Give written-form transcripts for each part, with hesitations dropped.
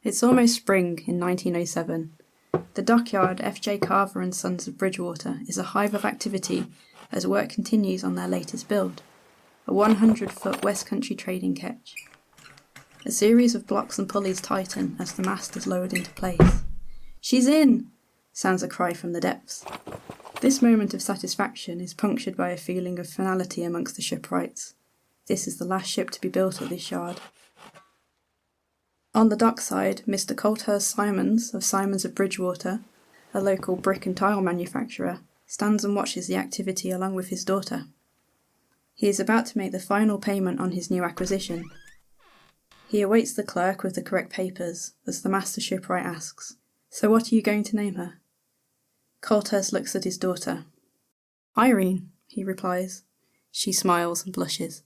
It's almost spring in 1907. The dockyard F.J. Carver and Sons of Bridgewater is a hive of activity as work continues on their latest build, a 100-foot Westcountry trading ketch. A series of blocks and pulleys tighten as the mast is lowered into place. "She's in!" sounds a cry from the depths. This moment of satisfaction is punctured by a feeling of finality amongst the shipwrights. This is the last ship to be built at this yard. On the dockside, Mr. Colthurst Simons of Simons of Bridgewater, a local brick and tile manufacturer, stands and watches the activity along with his daughter. He is about to make the final payment on his new acquisition. He awaits the clerk with the correct papers as the master shipwright asks, "So what are you going to name her?" Colthurst looks at his daughter. "Irene," he replies. She smiles and blushes.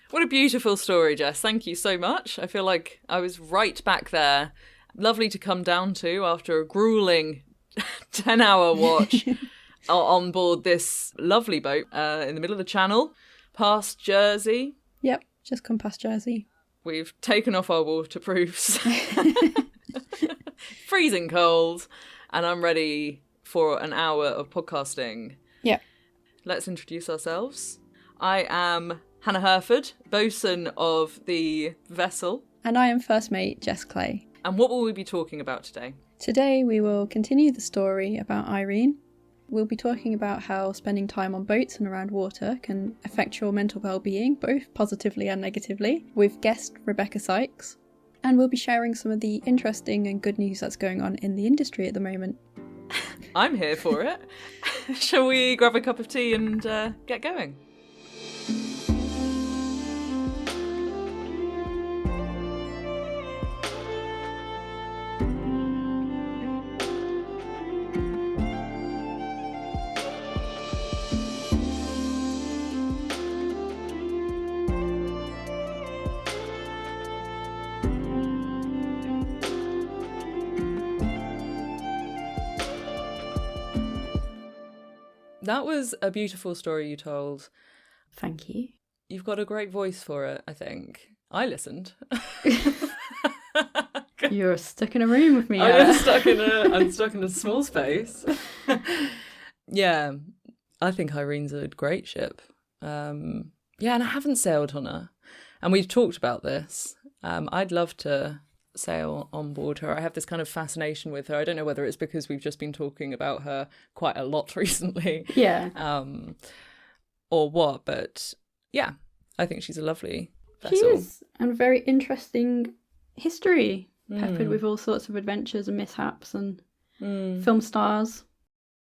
What a beautiful story, Jess. Thank you so much. I feel like I was right back there. Lovely to come down to after a gruelling 10-hour watch on board this lovely boat in the middle of the channel, past Jersey. Yep, just come past Jersey. We've taken off our waterproofs. Freezing cold. And I'm ready for an hour of podcasting. Yep. Let's introduce ourselves. I am Hannah Herford, bosun of the vessel. And I am first mate Jess Clay. And what will we be talking about today? Today we will continue the story about Irene. We'll be talking about how spending time on boats and around water can affect your mental well-being, both positively and negatively, with guest Rebecca Sykes. And we'll be sharing some of the interesting and good news that's going on in the industry at the moment. I'm here for it. Shall we grab a cup of tea and get going? That was a beautiful story you told. Thank you. You've got a great voice for it, I think. I listened. You're stuck in a room with me. I'm stuck in a small space. Yeah, I think Irene's a great ship. Yeah, and I haven't sailed on her. And we've talked about this. I'd love to sail on board her. I have this kind of fascination with her. I don't know whether it's because we've just been talking about her quite a lot recently. Yeah. Or what, but yeah, I think she's a lovely vessel. She is, and a very interesting history, peppered with all sorts of adventures and mishaps and film stars.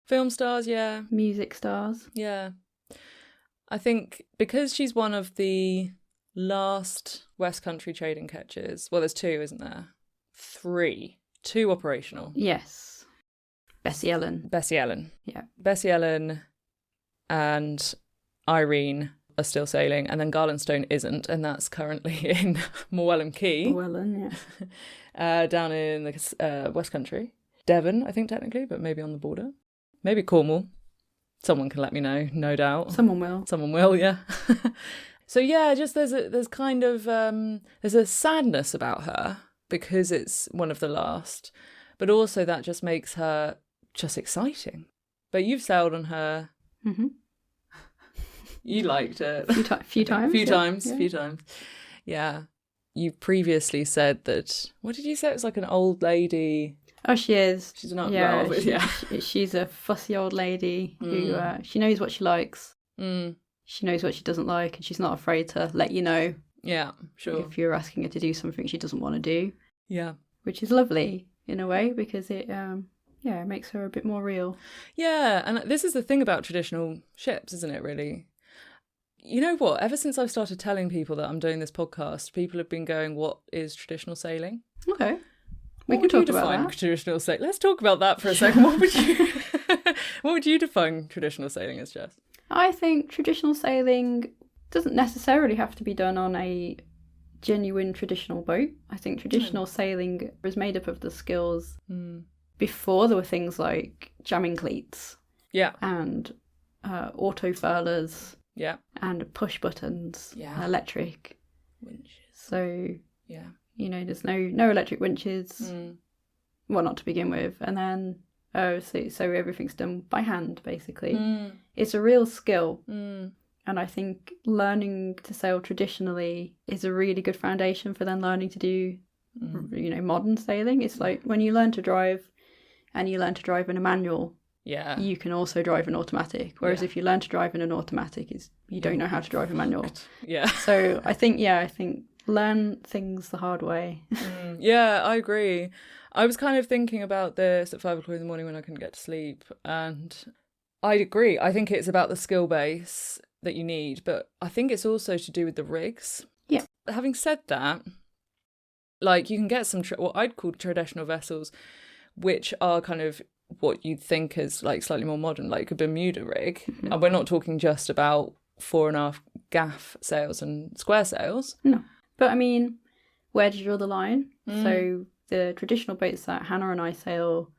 Film stars, yeah. Music stars. Yeah. I think because she's one of the last Westcountry trading ketches. Well, there's two, isn't there? Two operational. Yes. Bessie Ellen. Yeah. Bessie Ellen and Irene are still sailing, and then Garlandstone isn't, and that's currently in Morwellan Quay. Morwellan, yeah. Down in the West Country. Devon, I think, technically, but maybe on the border. Maybe Cornwall. Someone can let me know, no doubt. Someone will, yeah. So yeah, just there's kind of there's a sadness about her because it's one of the last, but also that just makes her just exciting. But you've sailed on her. Mm-hmm. You liked it. Few times. Few times. Yeah. You previously said that. What did you say? It was like an old lady. Oh, she is. She's not. Yeah, well, yeah. She's a fussy old lady who she knows what she likes. She knows what she doesn't like, and she's not afraid to let you know. Yeah, sure. If you're asking her to do something she doesn't want to do. Yeah. Which is lovely in a way because it makes her a bit more real. Yeah, and this is the thing about traditional ships, isn't it, really? You know what? Ever since I've started telling people that I'm doing this podcast, people have been going, "What is traditional sailing?" Okay. We can talk about that. Traditional sailing. Let's talk about that for a second. What would you define traditional sailing as, Jess? I think traditional sailing doesn't necessarily have to be done on a genuine traditional boat. I think traditional sailing is made up of the skills before there were things like jamming cleats. Yeah. And auto furlers. Yeah. And push buttons. Yeah. Electric. Winches. So yeah. You know, there's no electric winches. Well, not to begin with. And then, so everything's done by hand, basically. It's a real skill. And I think learning to sail traditionally is a really good foundation for then learning to do, you know, modern sailing. It's like when you learn to drive and you learn to drive in a manual, you can also drive an automatic. Whereas if you learn to drive in an automatic, you don't know how to drive a manual. So I think learn things the hard way. Yeah, I agree. I was kind of thinking about this at 5 o'clock in the morning when I couldn't get to sleep, and I'd agree. I think it's about the skill base that you need, but I think it's also to do with the rigs. Yeah. Having said that, like, you can get some what I'd call traditional vessels, which are kind of what you'd think is like slightly more modern, like a Bermuda rig. And we're not talking just about 4.5 gaff sails and square sails. No. But I mean, where do you draw the line? So the traditional boats that Hannah and I sail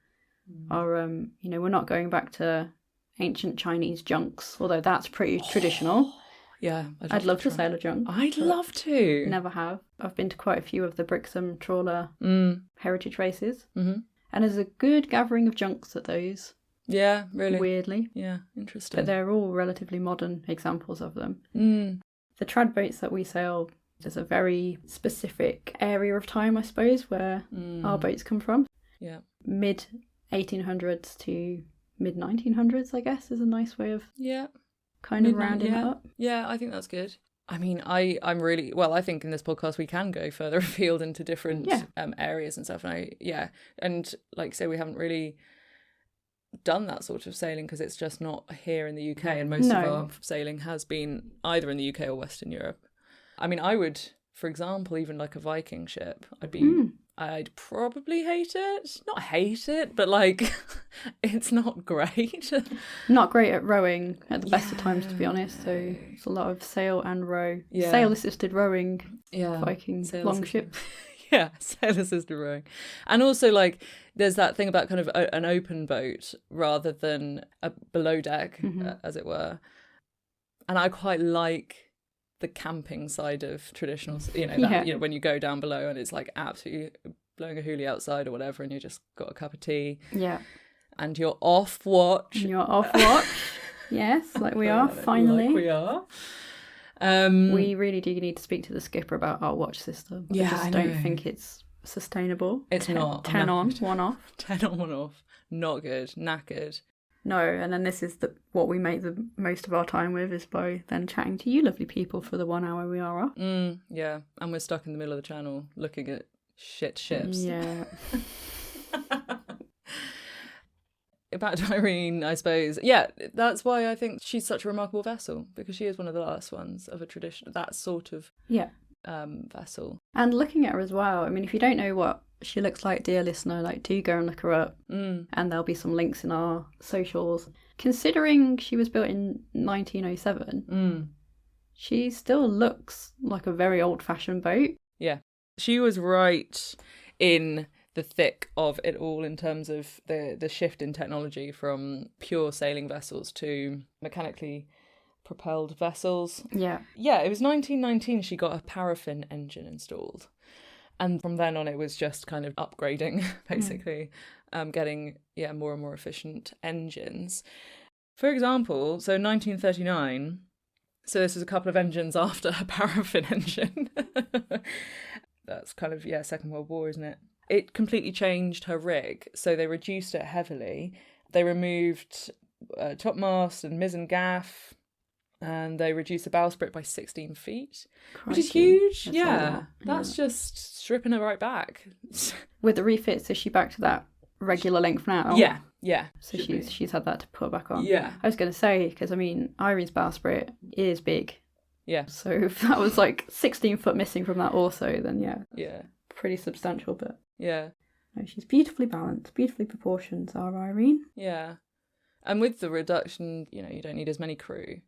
are, you know, we're not going back to ancient Chinese junks, although that's pretty traditional. Yeah. I'd love to sail a junk. I'd love to. Never have. I've been to quite a few of the Brixham trawler heritage races. And there's a good gathering of junks at those. Yeah, really. Weirdly. Yeah, interesting. But they're all relatively modern examples of them. The trad boats that we sail, there's a very specific area of time, I suppose, where our boats come from. Yeah. Mid 1800s to mid 1900s, I guess, is a nice way of kind of rounding it up. Yeah, I think that's good. I mean, I'm really, well, I think in this podcast we can go further afield into different areas and stuff. And and like I say, we haven't really done that sort of sailing because it's just not here in the UK, and most of our sailing has been either in the UK or Western Europe. I mean, I would, for example, even like a Viking ship, I'd probably hate it. Not hate it, but like, it's not great. Not great at rowing at the best of times, to be honest. So it's a lot of sail and row. Sail-assisted rowing, Viking longship. Yeah, sail-assisted rowing. And also, like, there's that thing about kind of an open boat rather than a below deck, as it were. And I quite like the camping side of traditional, you know, when you go down below and it's like absolutely blowing a hoolie outside or whatever, and you just got a cup of tea. Yeah. And you're off watch. Yes, like we are, finally. Like we are. We really do need to speak to the skipper about our watch system. I don't think it's sustainable. It's not. 10 on, 1 off. 10 on, 1 off. Not good. Knackered. No, and then this is what we make the most of our time with, is by then chatting to you lovely people for the 1 hour we are up. Yeah, and we're stuck in the middle of the channel looking at shit ships. Yeah. Back to Irene, I suppose. Yeah, that's why I think she's such a remarkable vessel, because she is one of the last ones of a tradition, that sort of vessel. And looking at her as well, I mean, if you don't know what she looks like, dear listener, like, do go and look her up. And there'll be some links in our socials. Considering she was built in 1907, she still looks like a very old-fashioned boat. Yeah. She was right in the thick of it all in terms of the shift in technology from pure sailing vessels to mechanically propelled vessels. Yeah. Yeah, it was 1919 she got a paraffin engine installed. And from then on, it was just kind of upgrading, basically, getting more and more efficient engines. For example, so 1939, so this is a couple of engines after a paraffin engine. That's kind of, Second World War, isn't it? It completely changed her rig, so they reduced it heavily. They removed topmast and mizzen gaff, and they reduced the bowsprit by 16 feet, which is huge. That's just stripping her right back. With the refits, is she back to that regular length now? Yeah. So she's had that to put back on. Yeah. I was going to say, because I mean, Irene's bowsprit is big. Yeah. So if that was like 16 foot missing from that also, then pretty substantial. But no, she's beautifully balanced, beautifully proportioned, our Irene. Yeah. And with the reduction, you don't need as many crew.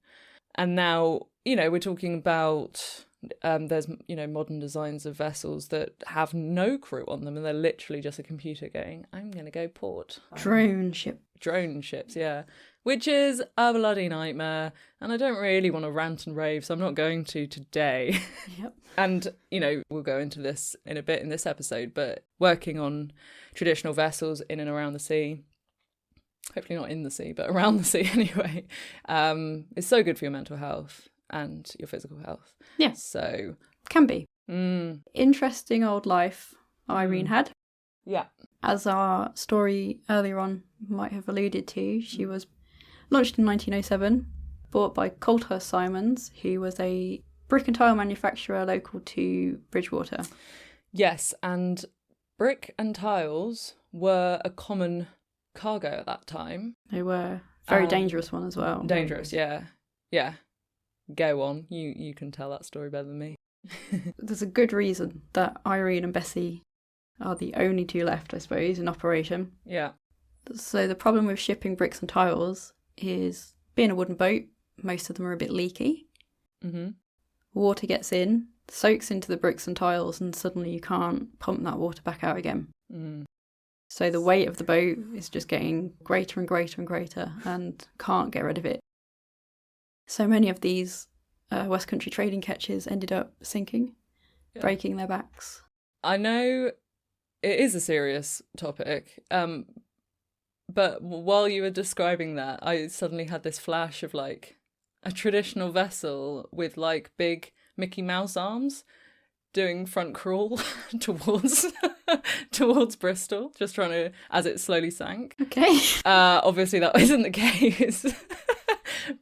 And now, we're talking about, there's, modern designs of vessels that have no crew on them, and they're literally just a computer going, I'm going to go port. Drone ships, yeah. which is a bloody nightmare. And I don't really want to rant and rave, so I'm not going to today. Yep. And, you know, we'll go into this in a bit in this episode, but working on traditional vessels in and around the sea, hopefully not in the sea, but around the sea anyway, is so good for your mental health and your physical health. Yeah. So... Can be. Interesting old life Irene had. Yeah. As our story earlier on might have alluded to, she was launched in 1907, bought by Colthurst Simons, who was a brick and tile manufacturer local to Bridgwater. Yes, and brick and tiles were a common cargo at that time. They were very dangerous one as well. Dangerous, yeah. Yeah. Go on. You can tell that story better than me. There's a good reason that Irene and Bessie are the only two left, I suppose, in operation. Yeah. So the problem with shipping bricks and tiles is, being a wooden boat, most of them are a bit leaky. Mm-hmm. Water gets in, soaks into the bricks and tiles, and suddenly you can't pump that water back out again. Mm. So the weight of the boat is just getting greater and greater and greater, and can't get rid of it. So many of these Westcountry trading ketches ended up sinking, breaking their backs. I know it is a serious topic, but while you were describing that, I suddenly had this flash of like a traditional vessel with like big Mickey Mouse arms doing front crawl towards Bristol, just trying to, as it slowly sank. Okay. Obviously that isn't the case.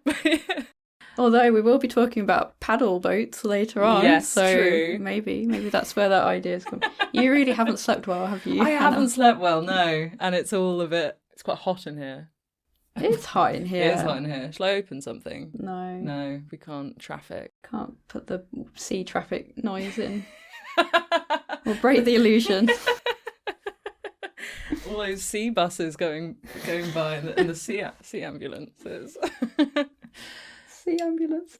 But, although we will be talking about paddle boats later on. Yes, so true. Maybe that's where that idea's come. You really haven't slept well, have you? I haven't slept well, no. And it's all a bit, it's quite hot in here. It's hot in here. It is hot in here. Shall I open something? No. No, we can't. Traffic. Can't put the sea traffic noise in. We'll break the illusion. All those sea buses going by and the sea ambulances. Sea ambulance.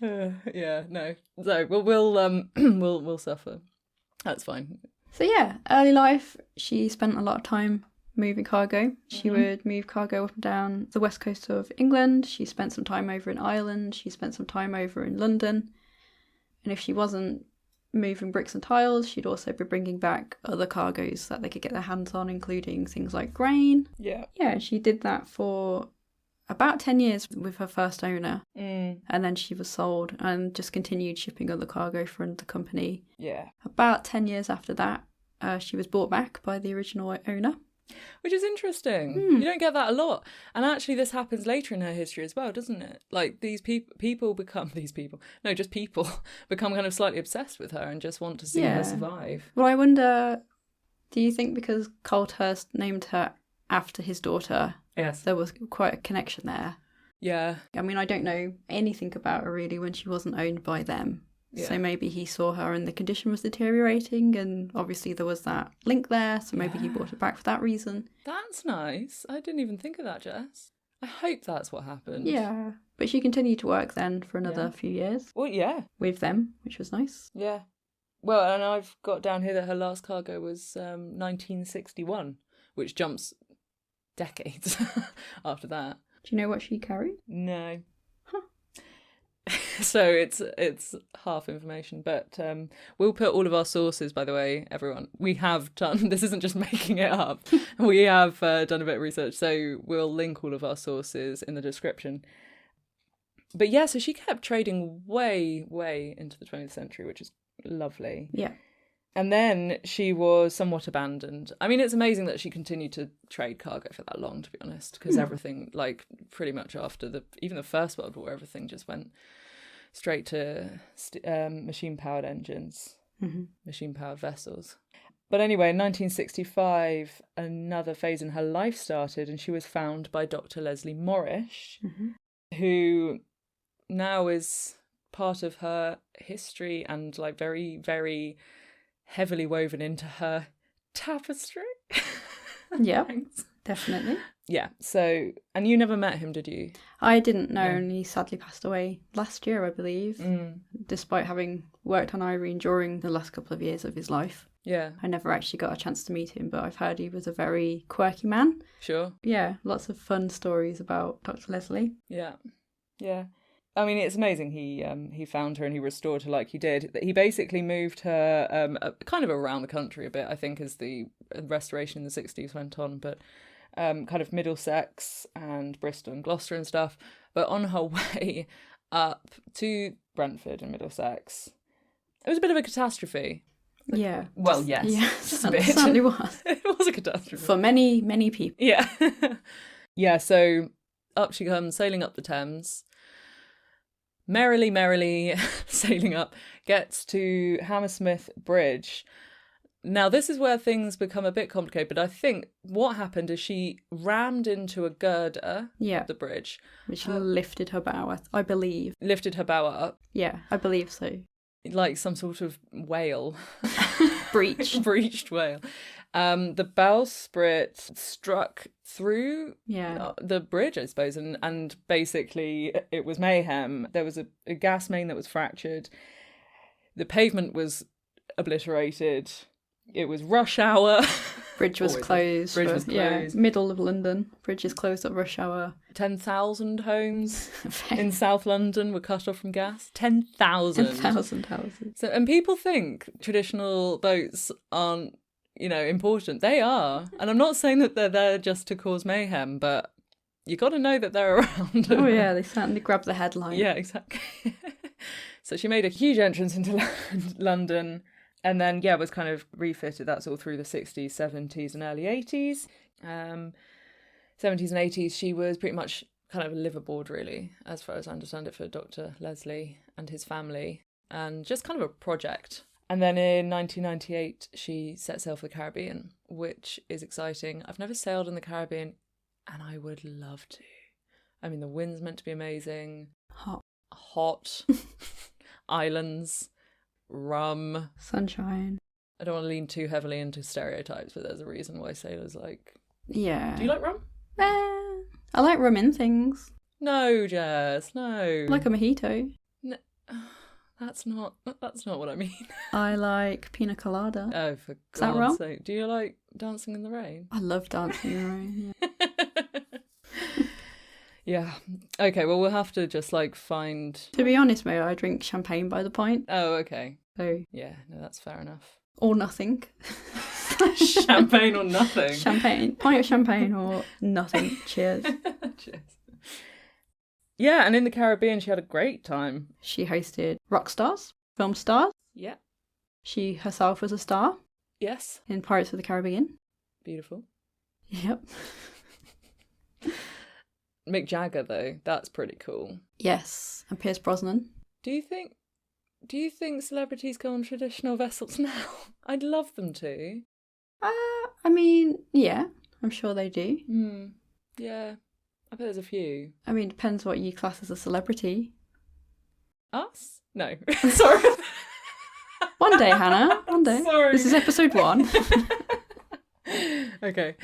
Yeah, no. So we'll suffer. That's fine. So yeah, early life, she spent a lot of time moving cargo. She would move cargo up and down the west coast of England. She spent some time over in Ireland. She spent some time over in London. And if she wasn't moving bricks and tiles, she'd also be bringing back other cargoes that they could get their hands on, including things like grain. Yeah. Yeah, she did that for about 10 years with her first owner. And then she was sold and just continued shipping other cargo for another company. Yeah. About 10 years after that, she was bought back by the original owner. Which is interesting. You don't get that a lot. And actually this happens later in her history as well, doesn't it? Like these people become kind of slightly obsessed with her and just want to see her survive. Well, I wonder, do you think because Colthurst named her after his daughter, yes, there was quite a connection there? Yeah. I mean, I don't know anything about her really when she wasn't owned by them. Yeah. So maybe he saw her and the condition was deteriorating, and obviously there was that link there, so maybe he bought her back for that reason. That's nice. I didn't even think of that, Jess. I hope that's what happened. Yeah. But she continued to work then for another few years. Well, yeah. With them, which was nice. Yeah. Well, and I've got down here that her last cargo was 1961, which jumps decades after that. Do you know what she carried? No. So it's half information, but we'll put all of our sources, by the way, everyone. We have done, this isn't just making it up, we have done a bit of research, so we'll link all of our sources in the description. But yeah, so she kept trading way, way into the 20th century, which is lovely. Yeah. And then she was somewhat abandoned. I mean, it's amazing that she continued to trade cargo for that long, to be honest, because everything, like, pretty much after even the First World War, everything just went straight to machine-powered engines, machine-powered vessels. But anyway, in 1965, another phase in her life started, and she was found by Dr. Leslie Morrish, who now is part of her history and, like, very, very heavily woven into her tapestry. Yeah, definitely. Yeah, so, and you never met him, did you? I didn't know, and he sadly passed away last year, I believe, despite having worked on Irene during the last couple of years of his life. Yeah. I never actually got a chance to meet him, but I've heard he was a very quirky man. Sure. Yeah, lots of fun stories about Dr. Leslie. Yeah. Yeah. I mean, it's amazing he found her and he restored her like he did. He basically moved her kind of around the country a bit, I think, as the restoration in the 60s went on, but kind of Middlesex and Bristol and Gloucester and stuff. But on her way up to Brentford and Middlesex, it was a bit of a catastrophe. Yeah. Well, yes. Yeah, Just a bit. it certainly was. It was a catastrophe. For many, many people. Yeah. Yeah, so up she comes, sailing up the Thames. Merrily sailing up, gets to Hammersmith Bridge. Now, this is where things become a bit complicated, but I think what happened is she rammed into a girder, Yeah. the bridge. Which lifted her bow, I believe. Lifted her bow up, Yeah, I believe so. like some sort of whale. Breach. Breached whale. The bowsprit struck through Yeah. the bridge, I suppose, and basically it was mayhem. There was a gas main that was fractured. The pavement was obliterated. It was rush hour. Bridge was closed. Bridge was closed. Yeah, middle of London. Bridge is closed at rush hour. 10,000 homes in South London were cut off from gas. 10,000. 10,000 houses. So, and people think traditional boats aren't, important. They are. And I'm not saying that they're there just to cause mayhem, but you got to know that they're around. Oh yeah, they certainly grabbed the headline. Yeah, exactly. So she made a huge entrance into London and then, was kind of refitted. That's all through the 60s, 70s and early 80s. 70s and 80s, she was pretty much kind of a liveaboard, really, as far as I understand it, for Dr. Leslie and his family, and just kind of a project. And then in 1998, she set sail for the Caribbean, which is exciting. I've never sailed in the Caribbean, and I would love to. I mean, the wind's meant to be amazing. Hot. Islands. Rum. Sunshine. I don't want to lean too heavily into stereotypes, but there's a reason why sailors like... Yeah. Do you like rum? I like rum in things. No, Jess, no. Like a mojito. No, that's not what I mean. I like pina colada. Oh, for Is that God's rum? sake. Do you like Dancing in the Rain? I love dancing in the rain. Yeah. Yeah. Okay, well, we'll have to just, find... To be honest, Mo, I drink champagne by the pint. Oh, okay. So... Yeah, no, that's fair enough. Or nothing. Champagne or nothing. Champagne. Pint of champagne or nothing. Cheers. Cheers. Yeah, and in the Caribbean, she had a great time. She hosted rock stars, film stars. Yeah. She herself was a star Yes. in Pirates of the Caribbean. Beautiful. Yep. Mick Jagger, though, that's pretty cool. Yes. And Pierce Brosnan. Do you think celebrities go on traditional vessels now? I'd love them to. I mean, yeah, I'm sure they do. Yeah, I bet there's a few. I mean, depends what you class as a celebrity. Us? No. Sorry. One day, Hannah. One day. Sorry. This is episode 1. Okay.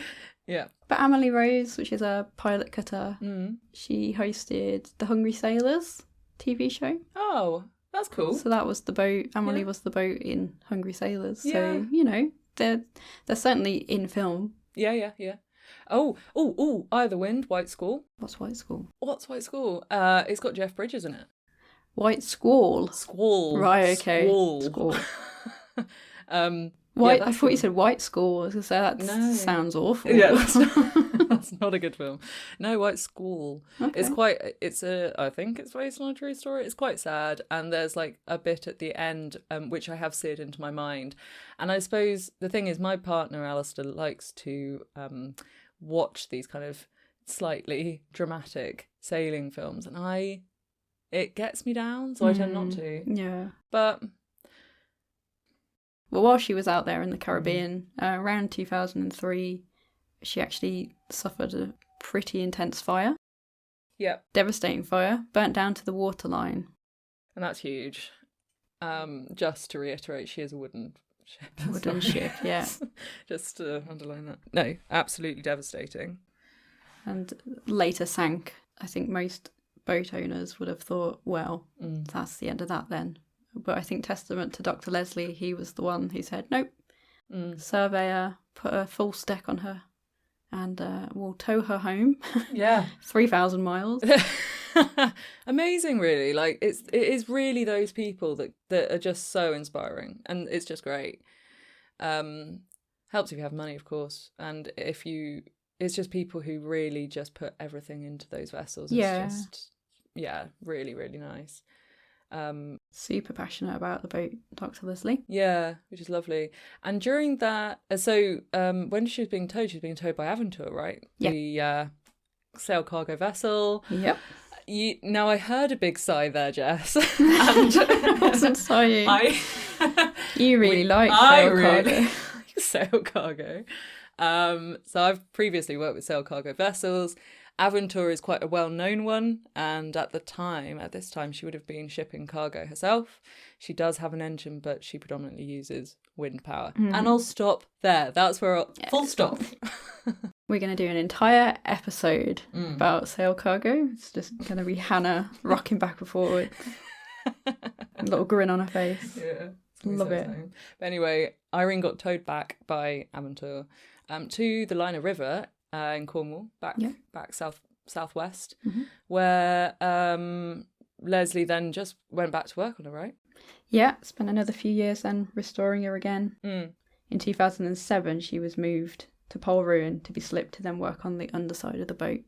Yeah. But Amelie Rose, which is a pilot cutter, she hosted the Hungry Sailors TV show. Oh, that's cool. So that was the boat. Amelie was the boat in Hungry Sailors. So, they're certainly in film. Yeah. Oh, Eye of the Wind, White Squall. What's White Squall? What's White Squall? It's got Jeff Bridges in it. White Squall. Squall. Right, okay. Squall. White. I thought you said White Squall. I was going to say that sounds awful. Yeah, that's not a good film. No, White Squall. Okay. I think it's based on a true story. It's quite sad, and there's a bit at the end which I have seared into my mind. And I suppose the thing is, my partner Alistair likes to watch these kind of slightly dramatic sailing films, and it gets me down, so I tend not to. Yeah. But well, while she was out there in the Caribbean, around 2003, she actually suffered a pretty intense fire. Yeah. Devastating fire. Burnt down to the waterline. And that's huge. Just to reiterate, she is a wooden ship. Wooden ship, yeah. Just to underline that. No, absolutely devastating. And later sank. I think most boat owners would have thought, well, that's the end of that then. But I think testament to Dr. Leslie, he was the one who said, nope, Surveyor put a full deck on her and will tow her home. Yeah. 3,000 miles. Amazing, really. Like, it is really those people that are just so inspiring, and it's just great. Helps if you have money, of course, and it's just people who really just put everything into those vessels. It's just, really, really nice. Super passionate about the boat, Dr. Leslie. Yeah, which is lovely. And during that, when she was being towed by Aventur, right? Yeah. The sail cargo vessel. Yep. Now, I heard a big sigh there, Jess. I wasn't sighing. You really like sail cargo. Sail cargo. So I've previously worked with sail cargo vessels. Aventur is quite a well-known one, and at this time, she would have been shipping cargo herself. She does have an engine, but she predominantly uses wind power. And I'll stop there. That's where full stop. We're going to do an entire episode about sail cargo. It's just going to be Hannah rocking back and forward. A little grin on her face. Yeah. Love it. But anyway, Irene got towed back by Aventur to the Liner River in Cornwall, back southwest, where Leslie then just went back to work on her, right? Yeah, spent another few years then restoring her again. In 2007, she was moved to Polruan to be slipped to then work on the underside of the boat.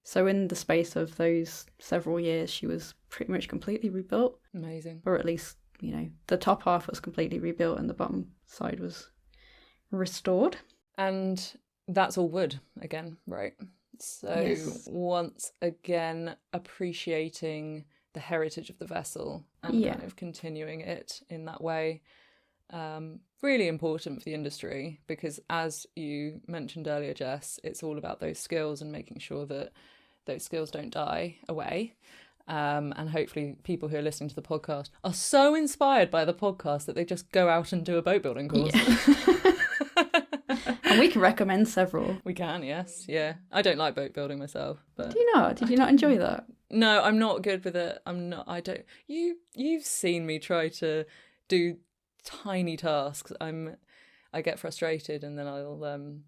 So in the space of those several years, she was pretty much completely rebuilt. Amazing. Or at least, the top half was completely rebuilt and the bottom side was restored. And that's all wood again, right? So Yes. Once again, appreciating the heritage of the vessel and kind of continuing it in that way. Really important for the industry because, as you mentioned earlier, Jess, it's all about those skills and making sure that those skills don't die away. And hopefully people who are listening to the podcast are so inspired by the podcast that they just go out and do a boat building course. Yeah. And we can recommend several. We can, yes. Yeah. I don't like boat building myself. But Do you not? Did you not enjoy that? No, I'm not good with it. You've seen me try to do tiny tasks. I get frustrated and then I'll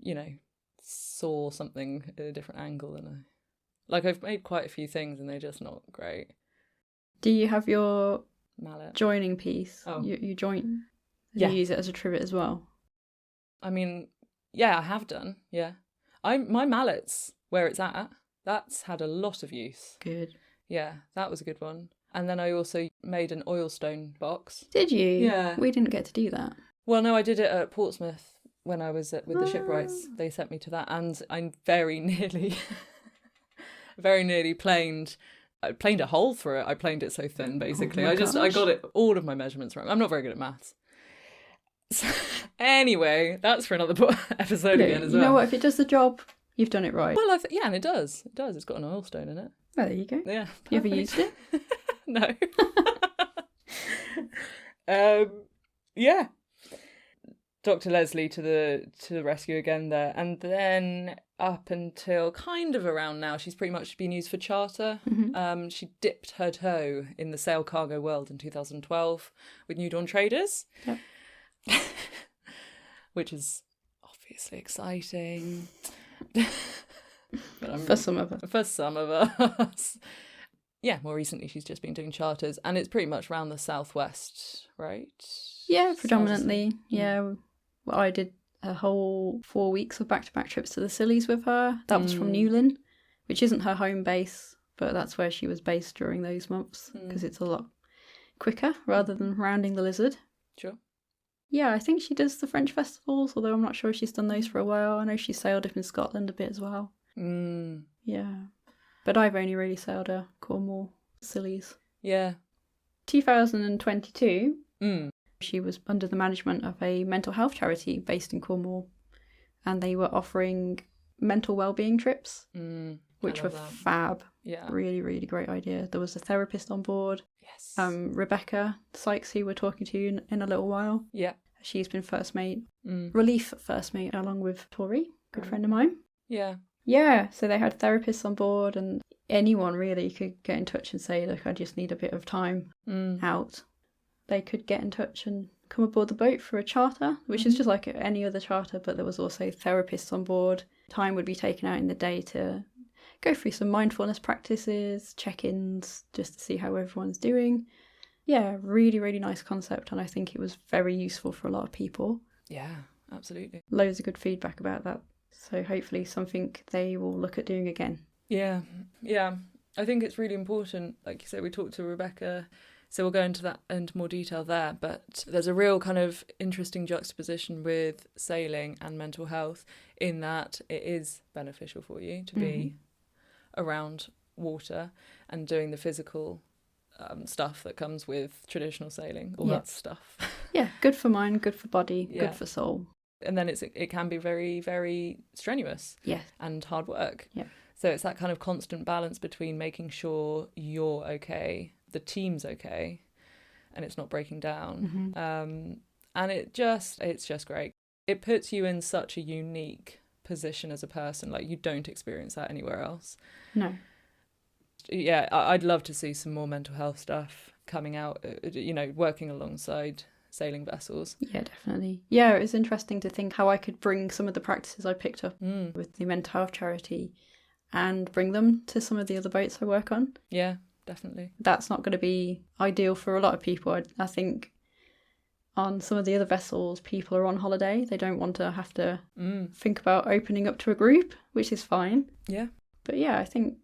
saw something at a different angle and I've made quite a few things and they're just not great. Do you have your mallet joining piece? Oh. You join? Yeah. You use it as a trivet as well? I mean, yeah, I have done, yeah. My mallet's where it's at. That's had a lot of use. Good. Yeah, that was a good one. And then I also made an oilstone box. Did you? Yeah. We didn't get to do that. Well, no, I did it at Portsmouth when I was with the shipwrights. They sent me to that and I very nearly planed a hole through it. I planed it so thin, basically. Oh my I gosh. got it all of my measurements wrong. I'm not very good at maths. So, anyway, that's for another episode again as well. You know what? If it does the job, you've done it right. Well, and it does. It does. It's got an oilstone in it. Well, there you go. Yeah. You ever used it? No. Yeah. Dr. Leslie to the rescue again there, and then up until kind of around now, she's pretty much been used for charter. Mm-hmm. She dipped her toe in the sail cargo world in 2012 with New Dawn Traders, which is obviously exciting. But For some of us. For some of us. Yeah, more recently she's just been doing charters, and it's pretty much around the southwest, right? Yeah, predominantly. Yeah. Well, I did a whole 4 weeks of back-to-back trips to the Scillies with her. That was from Newlyn, which isn't her home base, but that's where she was based during those months because it's a lot quicker rather than rounding the Lizard. Sure. Yeah, I think she does the French festivals, although I'm not sure if she's done those for a while. I know she sailed up in Scotland a bit as well. Yeah. But I've only really sailed her Cornwall, Scillies. Yeah. 2022, she was under the management of a mental health charity based in Cornwall, and they were offering mental wellbeing trips, which were fab. Yeah. Really, really great idea. There was a therapist on board. Yes. Rebecca Sykes, who we're talking to in a little while. Yeah. She's been first mate, relief first mate, along with Tori, good friend of mine. Yeah. Yeah, so they had therapists on board, and anyone really could get in touch and say, look, I just need a bit of time out. They could get in touch and come aboard the boat for a charter, which is just like any other charter, but there was also therapists on board. Time would be taken out in the day to go through some mindfulness practices, check-ins, just to see how everyone's doing. Yeah, really, really nice concept, and I think it was very useful for a lot of people. Yeah, absolutely. Loads of good feedback about that. So hopefully something they will look at doing again. Yeah. I think it's really important. Like you said, we talked to Rebecca, so we'll go into that into more detail there. But there's a real kind of interesting juxtaposition with sailing and mental health in that it is beneficial for you to be around water and doing the physical stuff that comes with traditional sailing, all that stuff. Yeah, good for mind, good for body, good for soul. And then it can be very, very strenuous and hard work. Yeah. So it's that kind of constant balance between making sure you're okay, the team's okay, and it's not breaking down. And it's just great. It puts you in such a unique position as a person. Like, you don't experience that anywhere else. No. Yeah, I'd love to see some more mental health stuff coming out, working alongside sailing vessels. Yeah, definitely. Yeah, it was interesting to think how I could bring some of the practices I picked up with the mental health charity and bring them to some of the other boats I work on. Yeah, definitely. That's not going to be ideal for a lot of people. I think on some of the other vessels, people are on holiday. They don't want to have to think about opening up to a group, which is fine. Yeah. But yeah, I think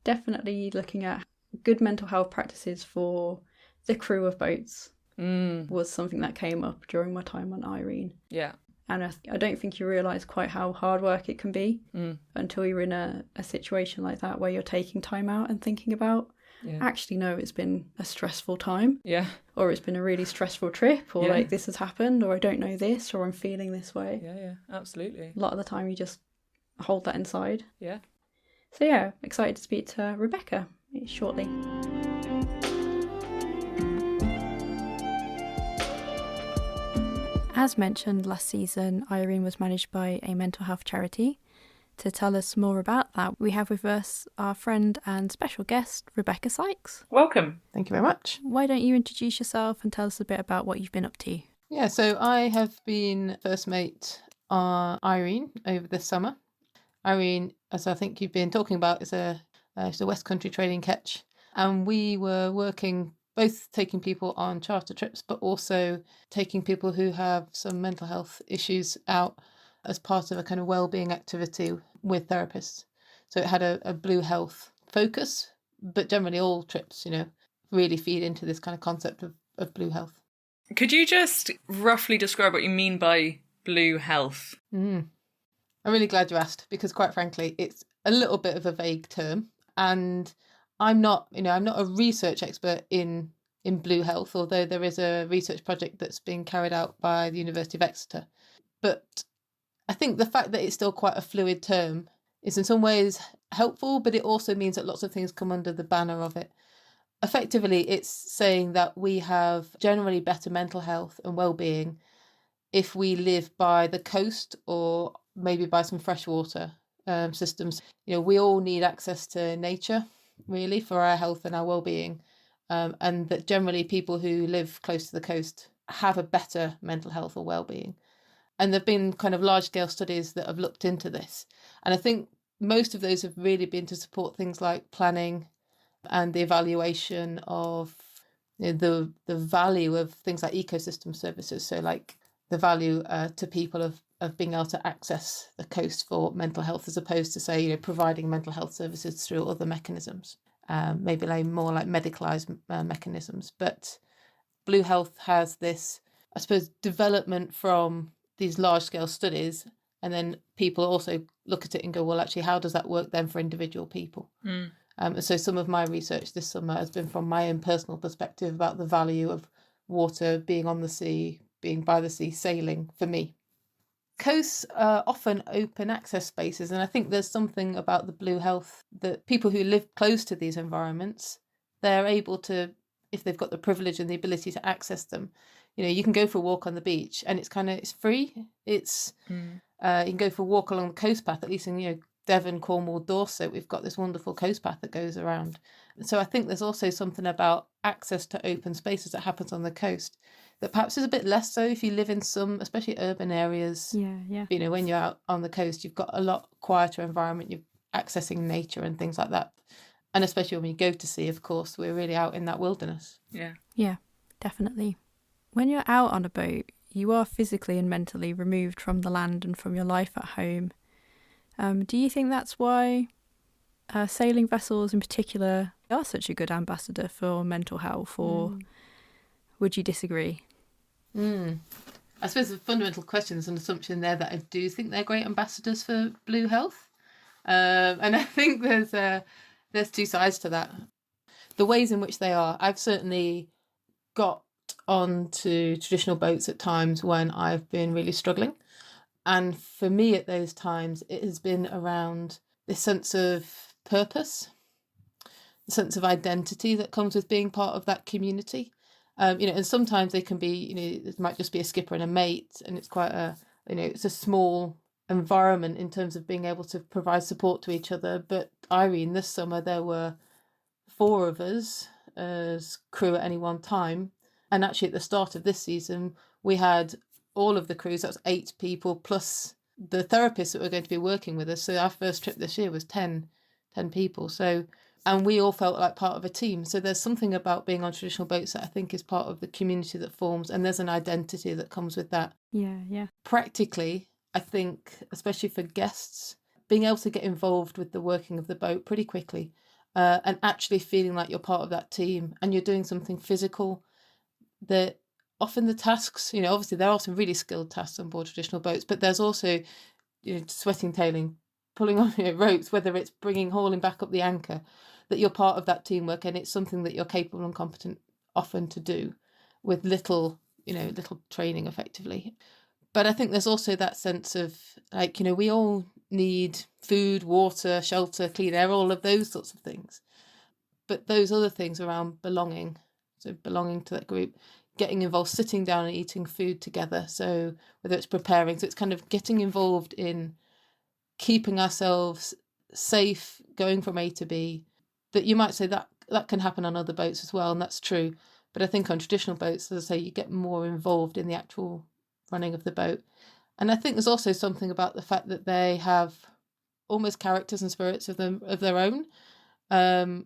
definitely looking at good mental health practices for the crew of boats was something that came up during my time on Irene. Yeah. And I don't think you realise quite how hard work it can be until you're in a situation like that where you're taking time out and thinking about, actually, no, it's been a stressful time. Yeah. Or it's been a really stressful trip, or like this has happened, or I don't know this, or I'm feeling this way. Yeah, absolutely. A lot of the time you just hold that inside. Yeah. So yeah, excited to speak to Rebecca shortly. As mentioned last season, Irene was managed by a mental health charity. To tell us more about that, we have with us our friend and special guest, Rebecca Sykes. Welcome. Thank you very much. Why don't you introduce yourself and tell us a bit about what you've been up to? Yeah, so I have been first mate on Irene over this summer. Irene, as I think you've been talking about, is a Westcountry trading ketch. And we were working both taking people on charter trips, but also taking people who have some mental health issues out as part of a kind of wellbeing activity with therapists. So it had a blue health focus, but generally all trips, really feed into this kind of concept of blue health. Could you just roughly describe what you mean by blue health? I'm really glad you asked, because quite frankly, it's a little bit of a vague term, and I'm not a research expert in blue health, although there is a research project that's being carried out by the University of Exeter. But I think the fact that it's still quite a fluid term is in some ways helpful, but it also means that lots of things come under the banner of it. Effectively, it's saying that we have generally better mental health and well-being if we live by the coast or maybe by some freshwater systems. We all need access to nature, really, for our health and our well-being, and that generally people who live close to the coast have a better mental health or well-being. And there have been kind of large-scale studies that have looked into this. And I think most of those have really been to support things like planning and the evaluation of the value of things like ecosystem services. So like the value to people of being able to access the coast for mental health, as opposed to, say, providing mental health services through other mechanisms, maybe like more like medicalised mechanisms. But blue health has this, I suppose, development from these large-scale studies, and then people also look at it and go, well, actually, how does that work then for individual people? So some of my research this summer has been from my own personal perspective about the value of water, being on the sea, being by the sea, sailing for me. Coasts are often open access spaces, and I think there's something about the blue health that people who live close to these environments, they're able to, if they've got the privilege and the ability to access them, you can go for a walk on the beach and it's free. It's you can go for a walk along the coast path, at least in Devon, Cornwall, Dorset. We've got this wonderful coast path that goes around. So I think there's also something about access to open spaces that happens on the coast that perhaps is a bit less so if you live in some, especially urban areas. Yeah. When you're out on the coast, you've got a lot quieter environment. You're accessing nature and things like that. And especially when you go to sea, of course, we're really out in that wilderness. Yeah, definitely. When you're out on a boat, you are physically and mentally removed from the land and from your life at home. Do you think that's why sailing vessels in particular are such a good ambassador for mental health, or would you disagree? I suppose the fundamental question is an assumption there that I do think they're great ambassadors for blue health. And I think there's two sides to that. The ways in which they are, I've certainly got onto traditional boats at times when I've been really struggling. And for me at those times, it has been around this sense of purpose, the sense of identity that comes with being part of that community. And sometimes they can be, it might just be a skipper and a mate, and it's quite it's a small environment in terms of being able to provide support to each other. But Irene, this summer, there were 4 of us as crew at any one time. And actually at the start of this season, we had all of the crews, that was 8 people, plus the therapists that were going to be working with us. So our first trip this year was 10 people. So, and we all felt like part of a team. So there's something about being on traditional boats that I think is part of the community that forms, and there's an identity that comes with that. Yeah. Practically, I think, especially for guests, being able to get involved with the working of the boat pretty quickly, and actually feeling like you're part of that team and you're doing something physical, that often the tasks, obviously there are some really skilled tasks on board traditional boats, but there's also, sweating, tailing, pulling on ropes, whether it's hauling back up the anchor, that you're part of that teamwork, and it's something that you're capable and competent often to do with little training effectively. But I think there's also that sense of we all need food, water, shelter, clean air, all of those sorts of things. But those other things around belonging, so belonging to that group, getting involved, sitting down and eating food together. So whether it's preparing, so it's kind of getting involved in keeping ourselves safe, going from A to B, that you might say that can happen on other boats as well, and that's true. But I think on traditional boats, as I say, you get more involved in the actual running of the boat. And I think there's also something about the fact that they have almost characters and spirits of their own. And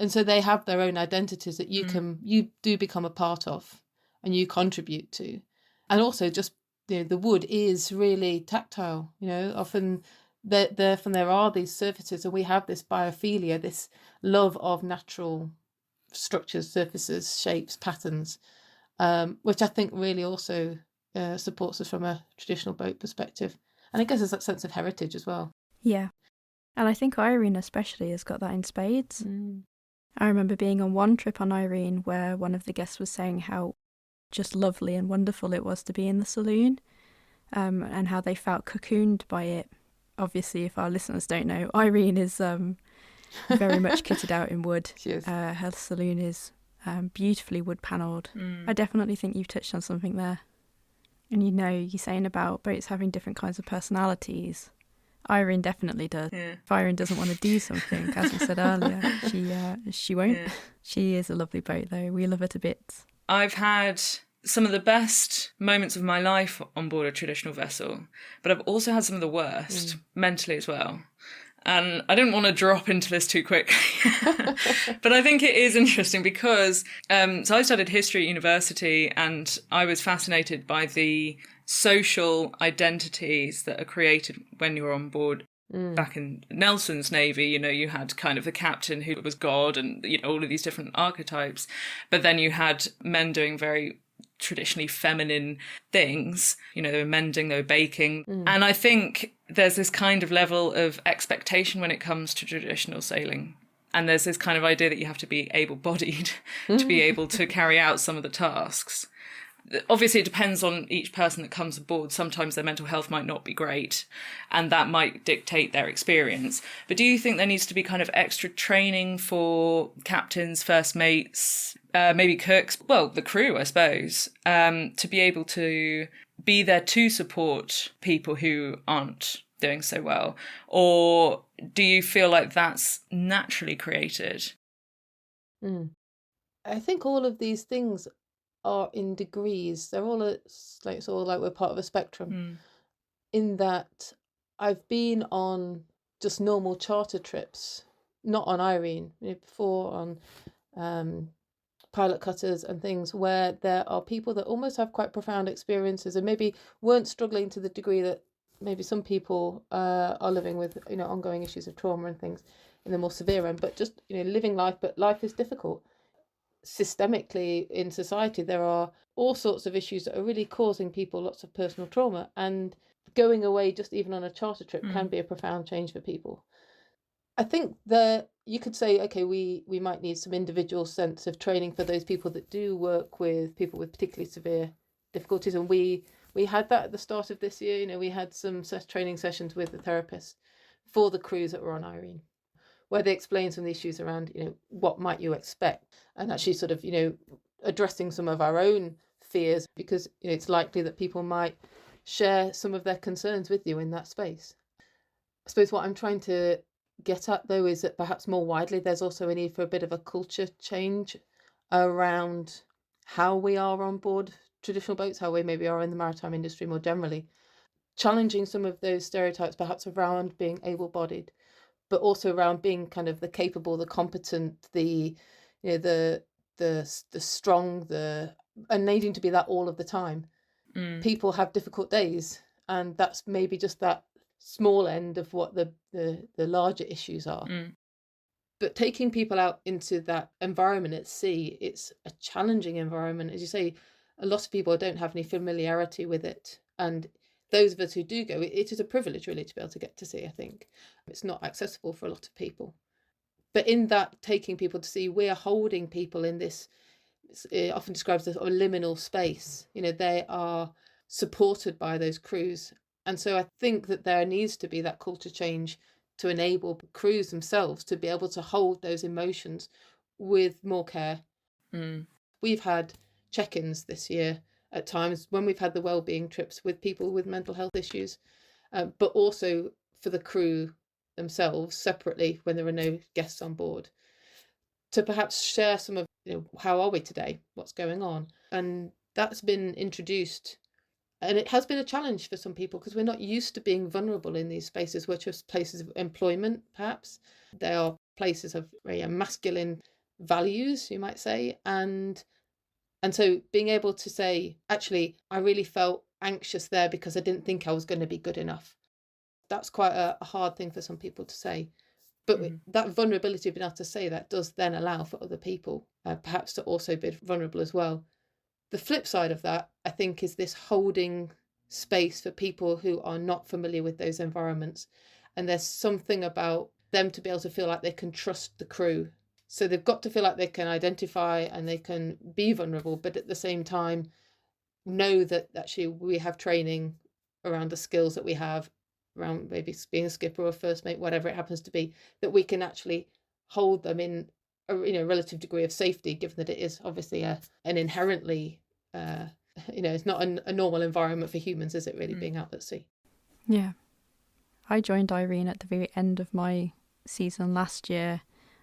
so they have their own identities that you do become a part of and you contribute to. And also just, the wood is really tactile, often there are these surfaces, and we have this biophilia, this love of natural structures, surfaces, shapes, patterns, which I think really also supports us from a traditional boat perspective. And I guess there's that sense of heritage as well. Yeah. And I think Irene especially has got that in spades. I remember being on one trip on Irene where one of the guests was saying how just lovely and wonderful it was to be in the saloon, and how they felt cocooned by it. Obviously, if our listeners don't know, Irene is very much kitted out in wood. She is. Her saloon is beautifully wood panelled. I definitely think you've touched on something there. And you're saying about boats having different kinds of personalities. Irene definitely does. Yeah. If Irene doesn't want to do something, as we said earlier, she won't. Yeah. She is a lovely boat, though. We love her to bits. I've had some of the best moments of my life on board a traditional vessel, but I've also had some of the worst, mentally as well. And I didn't want to drop into this too quickly, but I think it is interesting because, so I studied history at university, and I was fascinated by the social identities that are created when you're on board. Back in Nelson's Navy, you had kind of the captain who was God, and, all of these different archetypes. But then you had men doing very traditionally feminine things, they were mending, they were baking. And I think there's this kind of level of expectation when it comes to traditional sailing. And there's this kind of idea that you have to be able-bodied to be able to carry out some of the tasks. Obviously, it depends on each person that comes aboard. Sometimes their mental health might not be great, and that might dictate their experience. But do you think there needs to be kind of extra training for captains, first mates, maybe cooks, well, the crew, I suppose, to be able to be there to support people who aren't doing so well? Or do you feel like that's naturally created? I think all of these things are in degrees. They're all it's all like we're part of a spectrum. In that I've been on just normal charter trips, not on Irene, before on pilot cutters and things, where there are people that almost have quite profound experiences and maybe weren't struggling to the degree that maybe some people are living with, ongoing issues of trauma and things in the more severe end, but just, living life, but life is difficult. Systemically in society, there are all sorts of issues that are really causing people lots of personal trauma, and going away just even on a charter trip can be a profound change for people. I think that you could say, okay, we might need some individual sense of training for those people that do work with people with particularly severe difficulties, and we had that at the start of this year. We had some training sessions with the therapists for the crews that were on Irene, where they explained some of the issues around, what might you expect, and actually sort of, addressing some of our own fears, because it's likely that people might share some of their concerns with you in that space. I suppose what I'm trying to get at, though, is that perhaps more widely there's also a need for a bit of a culture change around how we are on board traditional boats, how we maybe are in the maritime industry more generally, challenging some of those stereotypes perhaps around being able-bodied, but also around being kind of the capable, the competent, the strong, and needing to be that all of the time. People have difficult days, and that's maybe just that small end of what the larger issues are. But taking people out into that environment at sea, it's a challenging environment. As you say, a lot of people don't have any familiarity with it, and those of us who do go, it is a privilege really to be able to get to sea. I think it's not accessible for a lot of people, but in that taking people to sea, we are holding people in this, it often describes as a liminal space. They are supported by those crews. And so I think that there needs to be that culture change to enable crews themselves to be able to hold those emotions with more care. We've had check-ins this year at times when we've had the wellbeing trips with people with mental health issues, but also for the crew themselves separately when there are no guests on board, to perhaps share some of, how are we today, what's going on. And that's been introduced, and it has been a challenge for some people because we're not used to being vulnerable in these spaces, which are places of employment. Perhaps they are places of very masculine values, you might say, and so being able to say, actually, I really felt anxious there because I didn't think I was going to be good enough. That's quite a hard thing for some people to say. But that vulnerability of being able to say that does then allow for other people perhaps to also be vulnerable as well. The flip side of that, I think, is this holding space for people who are not familiar with those environments. And there's something about them to be able to feel like they can trust the crew. So they've got to feel like they can identify and they can be vulnerable, but at the same time know that actually we have training around the skills that we have around maybe being a skipper or a first mate, whatever it happens to be, that we can actually hold them in a relative degree of safety, given that it is obviously an inherently it's not a normal environment for humans, is it really, being out at sea? Yeah. I joined Irene at the very end of my season last year.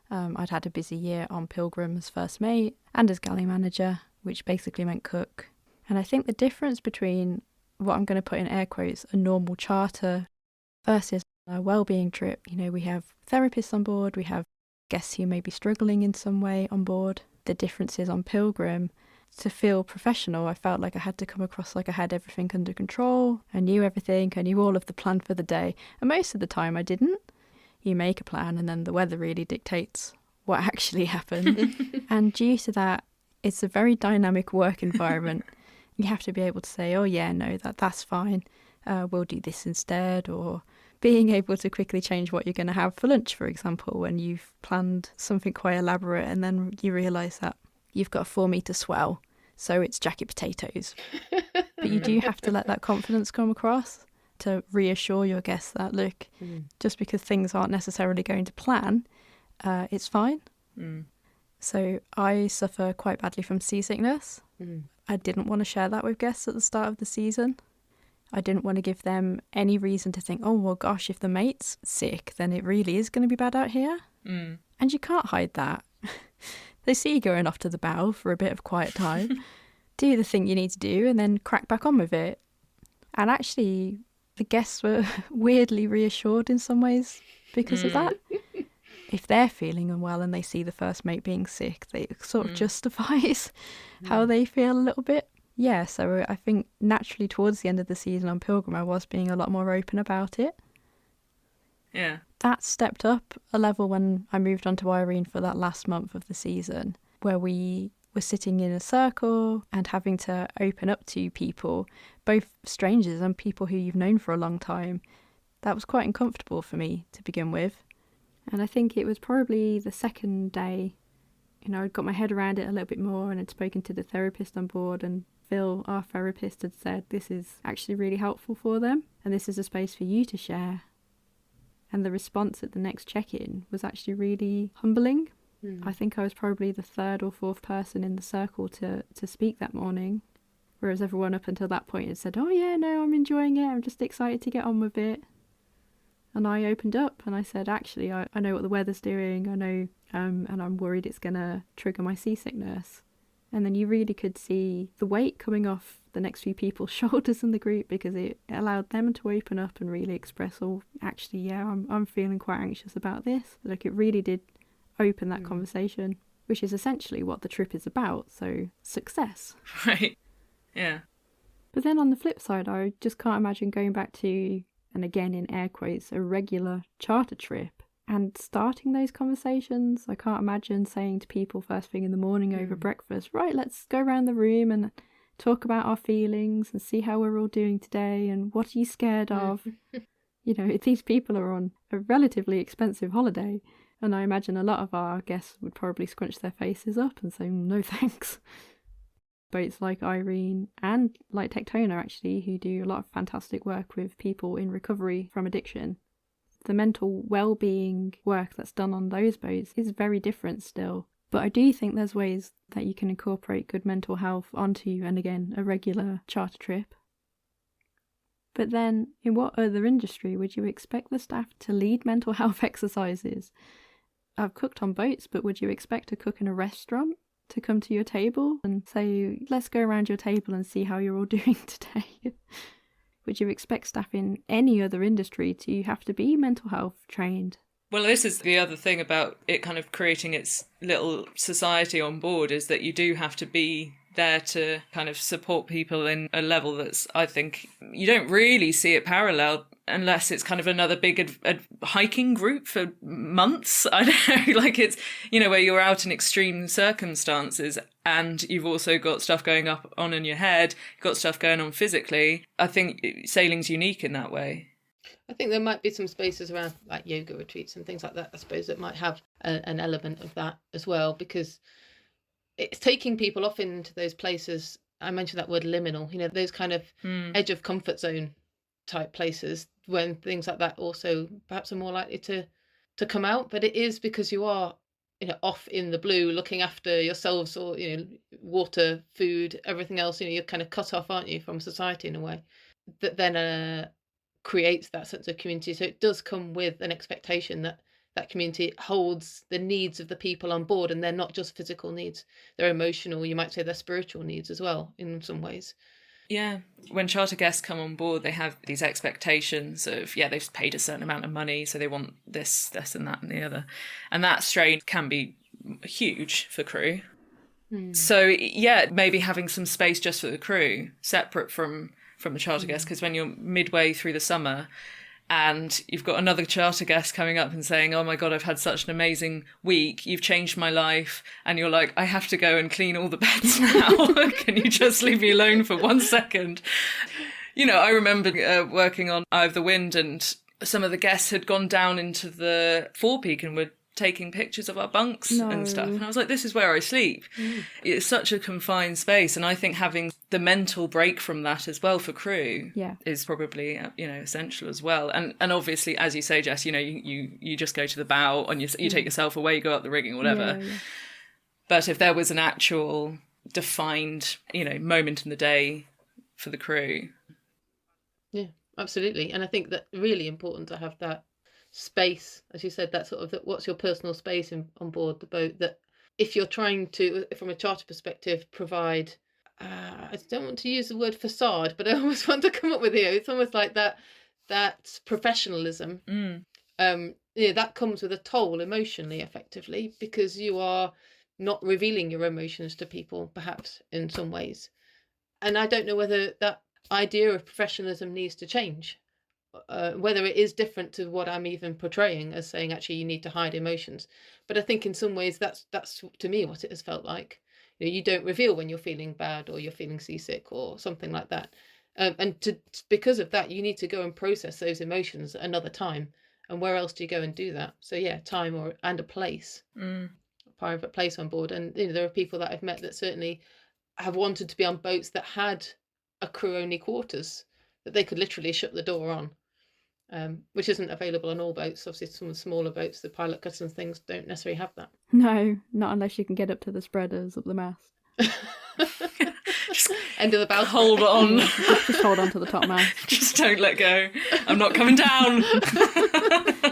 I'd had a busy year on Pilgrim as first mate and as galley manager, which basically meant cook. And I think the difference between what I'm going to put in air quotes, a normal charter versus a wellbeing trip, we have therapists on board, we have guests who may be struggling in some way on board. The difference is on Pilgrim, to feel professional, I felt like I had to come across like I had everything under control. I knew everything, I knew all of the plan for the day. And most of the time I didn't. You make a plan and then the weather really dictates what actually happened. And due to that, it's a very dynamic work environment. You have to be able to say, oh yeah, no, that's fine. We'll do this instead. Or being able to quickly change what you're going to have for lunch, for example, when you've planned something quite elaborate and then you realise that you've got a 4-metre swell, so it's jacket potatoes. But you do have to let that confidence come across to reassure your guests that, look, just because things aren't necessarily going to plan, it's fine. So I suffer quite badly from seasickness. I didn't want to share that with guests at the start of the season. I didn't want to give them any reason to think, oh, well, gosh, if the mate's sick, then it really is going to be bad out here. And you can't hide that. They see you going off to the bow for a bit of quiet time. do the thing you need to do and then crack back on with it. And actually, the guests were weirdly reassured in some ways because of that. If they're feeling unwell and they see the first mate being sick, it sort of justifies how they feel a little bit. Yeah, so I think naturally towards the end of the season on Pilgrim, I was being a lot more open about it. Yeah. That stepped up a level when I moved on to Irene for that last month of the season, where we were sitting in a circle and having to open up to people, both strangers and people who you've known for a long time. That was quite uncomfortable for me to begin with. And I think it was probably the second day, I'd got my head around it a little bit more and had spoken to the therapist on board, and Phil, our therapist, had said this is actually really helpful for them and this is a space for you to share. And the response at the next check-in was actually really humbling. I think I was probably the third or fourth person in the circle to speak that morning, whereas everyone up until that point had said, oh yeah, no, I'm enjoying it, I'm just excited to get on with it. And I opened up and I said, actually, I know what the weather's doing, I know, and I'm worried it's going to trigger my seasickness. And then you really could see the weight coming off the next few people's shoulders in the group, because it allowed them to open up and really express, oh, actually, yeah, I'm feeling quite anxious about this. Like, it really did open that conversation, which is essentially what the trip is about. So, success. Right. Yeah. But then on the flip side, I just can't imagine going back to, and again in air quotes, a regular charter trip and starting those conversations. I can't imagine saying to people first thing in the morning over breakfast, right, let's go around the room and talk about our feelings and see how we're all doing today and what are you scared of. These people are on a relatively expensive holiday, and I imagine a lot of our guests would probably scrunch their faces up and say, no thanks. Boats like Irene and like Tectona, actually, who do a lot of fantastic work with people in recovery from addiction. The mental well-being work that's done on those boats is very different still. But I do think there's ways that you can incorporate good mental health onto, and again, a regular charter trip. But then, in what other industry would you expect the staff to lead mental health exercises? I've cooked on boats, but would you expect a cook in a restaurant to come to your table and say, let's go around your table and see how you're all doing today? Would you expect staff in any other industry to have to be mental health trained? Well, this is the other thing about it kind of creating its little society on board, is that you do have to be there to kind of support people in a level that's, I think, you don't really see it paralleled unless it's kind of another big hiking group for months. I don't know, like it's, where you're out in extreme circumstances and you've also got stuff going on in your head, you've got stuff going on physically. I think sailing's unique in that way. I think there might be some spaces around like yoga retreats and things like that, I suppose, that might have an element of that as well, because it's taking people off into those places. I mentioned that word liminal, those kind of edge of comfort zone type places, when things like that also perhaps are more likely to come out. But it is because you are off in the blue looking after yourselves, or water, food, everything else. You're kind of cut off, aren't you, from society in a way that then creates that sense of community. So it does come with an expectation that that community holds the needs of the people on board, and they're not just physical needs, they're emotional, you might say they're spiritual needs as well in some ways. Yeah, when charter guests come on board, they have these expectations of, they've paid a certain amount of money, so they want this and that and the other. And that strain can be huge for crew. So, maybe having some space just for the crew, separate from the charter guests, because when you're midway through the summer and you've got another charter guest coming up and saying, oh my God, I've had such an amazing week, you've changed my life, and you're like, I have to go and clean all the beds now. Can you just leave me alone for 1 second? I remember working on Eye of the Wind, and some of the guests had gone down into the forepeak and were taking pictures of our bunks and stuff. And I was like, this is where I sleep. It's such a confined space. And I think having the mental break from that as well for crew is probably, essential as well. And obviously, as you say, Jess, you just go to the bow and you take yourself away, you go up the rigging or whatever. Yeah. But if there was an actual defined, moment in the day for the crew. Yeah, absolutely. And I think that really important to have that space, as you said, that sort of what's your personal space on board the boat, that if you're trying to, from a charter perspective, provide I don't want to use the word facade, but I almost want to come up with it. It's almost like that professionalism. That comes with a toll emotionally, effectively, because you are not revealing your emotions to people, perhaps in some ways. And I don't know whether that idea of professionalism needs to change, whether it is different to what I'm even portraying as saying, actually, you need to hide emotions. But I think in some ways that's to me what it has felt like. You don't reveal when you're feeling bad or you're feeling seasick or something like that. Because of that, you need to go and process those emotions another time. And where else do you go and do that? So yeah, time and a place, a private place on board. And there are people that I've met that certainly have wanted to be on boats that had a crew only quarters that they could literally shut the door on, which isn't available on all boats. Obviously, some of the smaller boats, the pilot cutters and things, don't necessarily have that. No, not unless you can get up to the spreaders up the mast. End of the bowsprit. Hold on. Just hold on to the top mast. Just don't let go. I'm not coming down.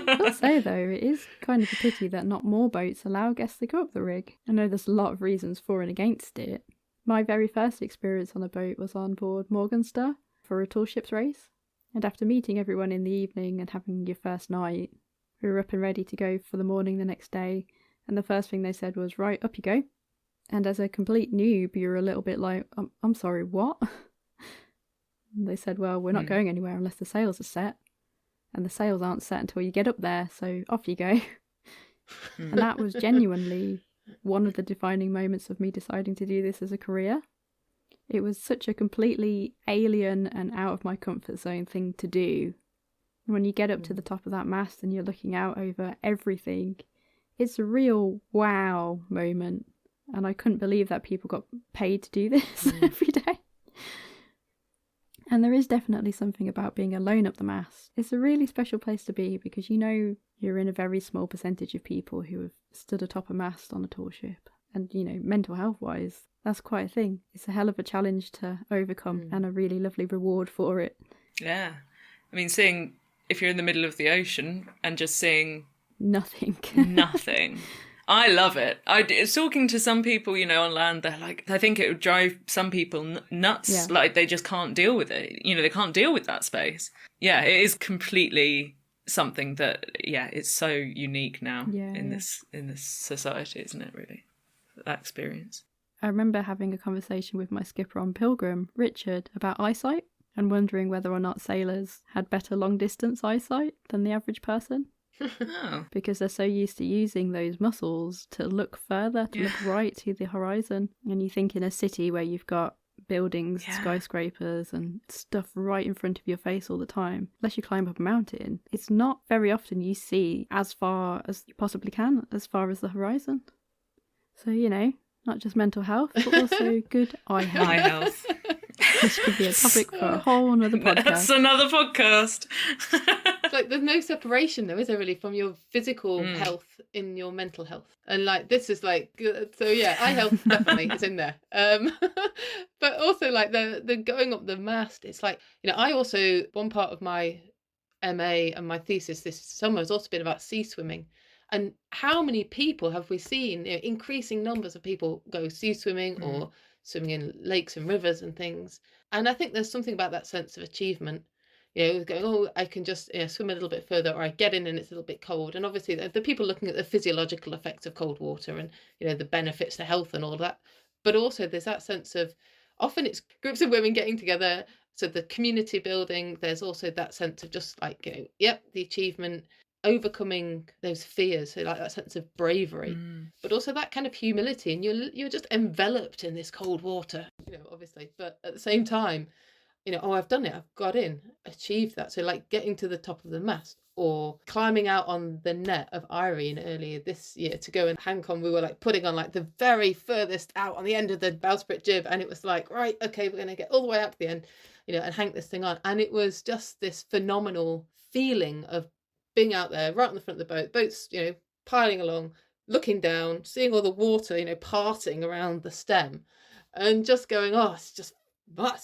I'll say though, it is kind of a pity that not more boats allow guests to go up the rig. I know there's a lot of reasons for and against it. My very first experience on a boat was on board Morganster for a tall ships race. And after meeting everyone in the evening and having your first night, we were up and ready to go for the morning the next day. And the first thing they said was, right, up you go. And as a complete noob, you're a little bit like, I'm sorry, what? And they said, well, we're not going anywhere unless the sails are set. And the sails aren't set until you get up there, so off you go. And that was genuinely one of the defining moments of me deciding to do this as a career. It was such a completely alien and out of my comfort zone thing to do. When you get up to the top of that mast and you're looking out over everything, it's a real wow moment. And I couldn't believe that people got paid to do this every day. And there is definitely something about being alone up the mast. It's a really special place to be because you're in a very small percentage of people who have stood atop a mast on a tall ship. And, mental health wise, that's quite a thing. It's a hell of a challenge to overcome and a really lovely reward for it. Yeah. I mean, if you're in the middle of the ocean and just seeing nothing. I love it. Talking to some people, on land, they're like, I think it would drive some people nuts. Yeah. Like they just can't deal with it. They can't deal with that space. Yeah, it is completely something that, it's so unique now in this society, isn't it, really? That experience. I remember having a conversation with my skipper on Pilgrim, Richard, about eyesight and wondering whether or not sailors had better long distance eyesight than the average person. Oh. Because they're so used to using those muscles to look further, to look right to the horizon. And you think in a city where you've got buildings, skyscrapers and stuff right in front of your face all the time, unless you climb up a mountain, it's not very often you see as far as you possibly can, as far as the horizon. So, not just mental health, but also good eye health. Eye health. This could be a topic for a whole another podcast. That's another podcast. It's like there's no separation though, is there really, from your physical health in your mental health? And like this is like, so yeah, eye health definitely is in there. But also like the going up the mast, it's like, I also, one part of my MA and my thesis this summer has also been about sea swimming. And how many people have we seen, increasing numbers of people go sea swimming or swimming in lakes and rivers and things. And I think there's something about that sense of achievement, going, I can just swim a little bit further, or I get in and it's a little bit cold. And obviously the people looking at the physiological effects of cold water and, the benefits to health and all that. But also there's that sense of, often it's groups of women getting together. So the community building, there's also that sense of just like, the achievement, overcoming those fears, so like that sense of bravery, but also that kind of humility, and you're just enveloped in this cold water, obviously, but at the same time, I've done it, I've got in, achieved that. So like getting to the top of the mast or climbing out on the net of Irene earlier this year to go and hang on. We were like putting on like the very furthest out on the end of the bowsprit jib, and it was like, right, okay, we're going to get all the way out to the end, and hang this thing on. And it was just this phenomenal feeling of being out there right on the front of the boats, piling along, looking down, seeing all the water, parting around the stem, and just going, this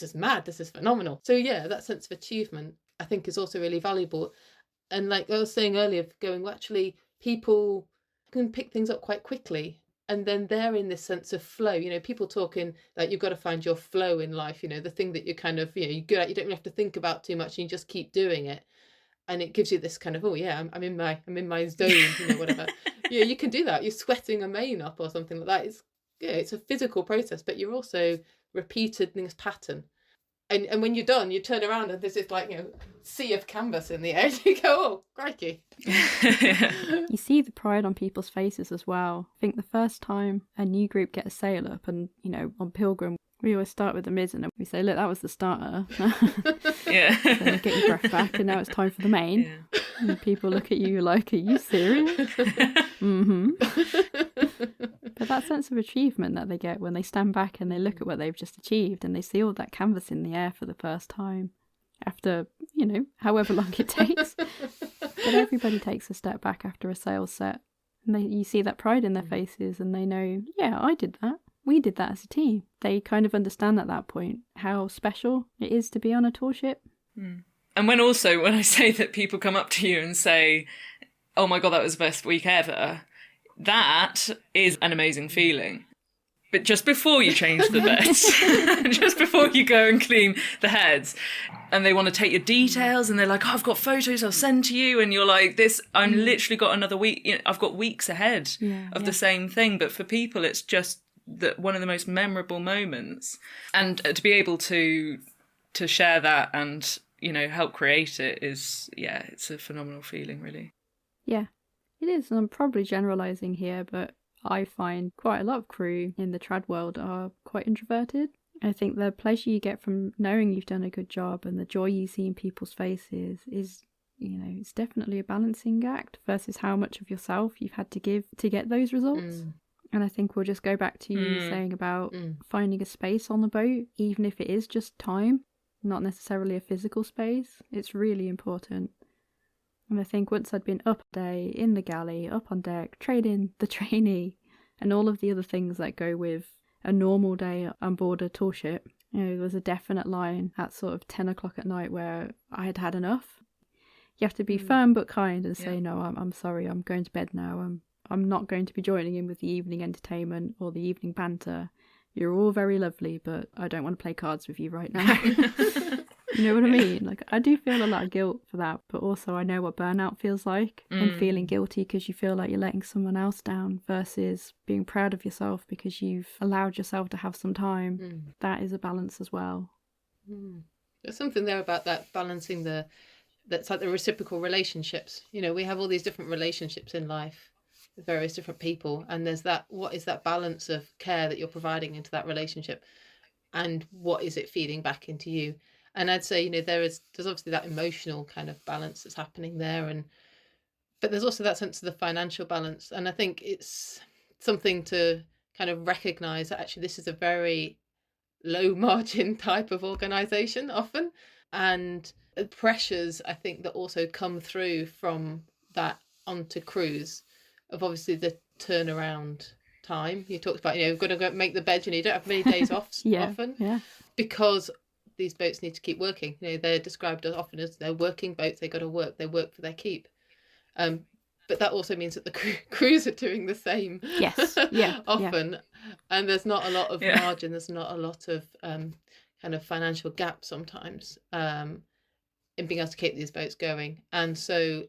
is mad, this is phenomenal. So yeah, that sense of achievement, I think, is also really valuable. And like I was saying earlier, going, well, actually, people can pick things up quite quickly. And then they're in this sense of flow. You know, people talking like you've got to find your flow in life, you know, the thing that you kind of, you know, you're good at, you don't really have to think about too much and you just keep doing it. And it gives you this kind of, oh yeah, I'm in my zone, you know, whatever. Yeah, you can do that. You're sweating a mane up or something like that. It's, yeah, it's a physical process, but you're also repeated this pattern. And when you're done, you turn around and there's this like, you know, sea of canvas in the air. You go, oh, crikey. You see the pride on people's faces as well. I think the first time a new group get a sail up, and, you know, on Pilgrim, we always start with the mizzen and we say, look, that was the starter. Yeah. So get your breath back and now it's time for the main. Yeah. And people look at you like, are you serious? Mm-hmm. But that sense of achievement that they get when they stand back and they look at what they've just achieved and they see all that canvas in the air for the first time after, you know, however long it takes. But everybody takes a step back after a sales set and you see that pride in their faces and they know, yeah, I did that. We did that as a team. They kind of understand at that point how special it is to be on a tour ship. Mm. And when I say that people come up to you and say, oh my God, that was the best week ever, that is an amazing feeling. But just before you change the beds, just before you go and clean the heads, and they want to take your details and they're like, oh, I've got photos I'll send to you. And you're like, I'm literally got another week. You know, I've got weeks ahead of the same thing. But for people, it's just one of the most memorable moments. And to be able to share that and, you know, help create it is, yeah, it's a phenomenal feeling, really. Yeah, it is. And I'm probably generalising here, but I find quite a lot of crew in the trad world are quite introverted. I think the pleasure you get from knowing you've done a good job and the joy you see in people's faces is, you know, it's definitely a balancing act versus how much of yourself you've had to give to get those results. And I think we'll just go back to you saying about finding a space on the boat, even if it is just time, not necessarily a physical space. It's really important. And I think once I'd been up a day, in the galley, up on deck, trading the trainee, and all of the other things that go with a normal day on board a tour ship, you know, there was a definite line at sort of 10 o'clock at night where I had had enough. You have to be firm but kind and say, no, I'm sorry, I'm going to bed now. I'm not going to be joining in with the evening entertainment or the evening banter. You're all very lovely, but I don't want to play cards with you right now. You know what I mean? Like, I do feel a lot of guilt for that, but also I know what burnout feels like and feeling guilty because you feel like you're letting someone else down versus being proud of yourself because you've allowed yourself to have some time. That is a balance as well. There's something there about that balancing that's like the reciprocal relationships. You know, we have all these different relationships in life with various different people, and there's that, what is that balance of care that you're providing into that relationship and what is it feeding back into you? And I'd say, you know, there's obviously that emotional kind of balance that's happening there, but there's also that sense of the financial balance. And I think it's something to kind of recognise that actually this is a very low margin type of organisation often, and the pressures I think that also come through from that onto crews of obviously the turnaround time. You talked about, you know, you've got to go make the bed, you know, you don't have many days off often because these boats need to keep working. You know, they're described as often as they're working boats. They got to work. They work for their keep. But that also means that the crews are doing the same. Yes. Yeah. often, and there's not a lot of margin. There's not a lot of kind of financial gap sometimes in being able to keep these boats going. And so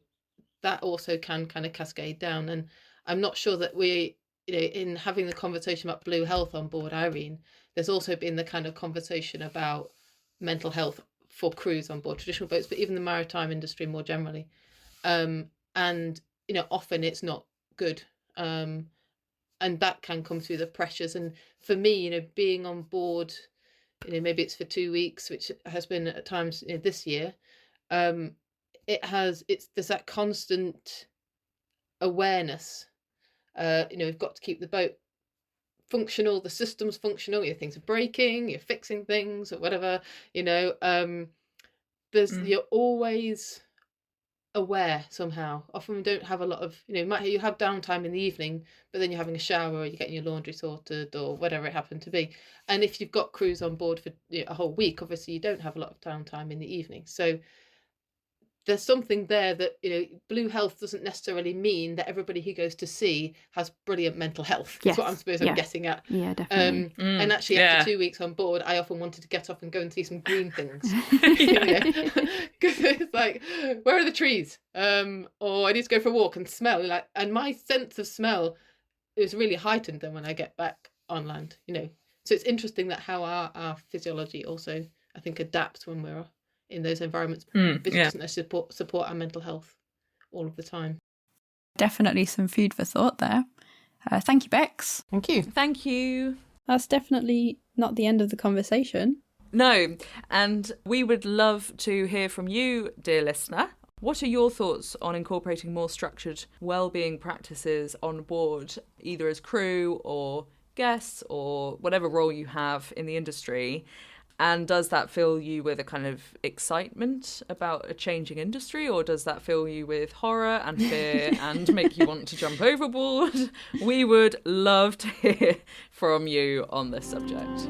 that also can kind of cascade down. And I'm not sure that we, you know, in having the conversation about blue health on board Irene, there's also been the kind of conversation about mental health for crews on board traditional boats, but even the maritime industry more generally. And, you know, often it's not good. And that can come through the pressures. And for me, you know, being on board, you know, maybe it's for 2 weeks, which has been at times, you know, this year, there's that constant awareness. You know, we've got to keep the boat functional, the system's functional, your things are breaking, you're fixing things or whatever, you know, you're always aware somehow. Often we don't have a lot of, you know, you have downtime in the evening, but then you're having a shower or you're getting your laundry sorted or whatever it happened to be. And if you've got crews on board for, you know, a whole week, obviously you don't have a lot of downtime in the evening. So there's something there that, blue health doesn't necessarily mean that everybody who goes to sea has brilliant mental health. That's what I'm getting at. Yeah, definitely. And actually, after 2 weeks on board, I often wanted to get off and go and see some green things. Because it's like, where are the trees? Or I need to go for a walk and smell. And my sense of smell is really heightened then when I get back on land. So it's interesting that how our physiology also, I think, adapts when we're in those environments, but it doesn't necessarily support our mental health all of the time. Definitely some food for thought there. Thank you, Bex. Thank you. Thank you. That's definitely not the end of the conversation. No, and we would love to hear from you, dear listener. What are your thoughts on incorporating more structured wellbeing practices on board, either as crew or guests or whatever role you have in the industry? And does that fill you with a kind of excitement about a changing industry, or does that fill you with horror and fear and make you want to jump overboard? We would love to hear from you on this subject.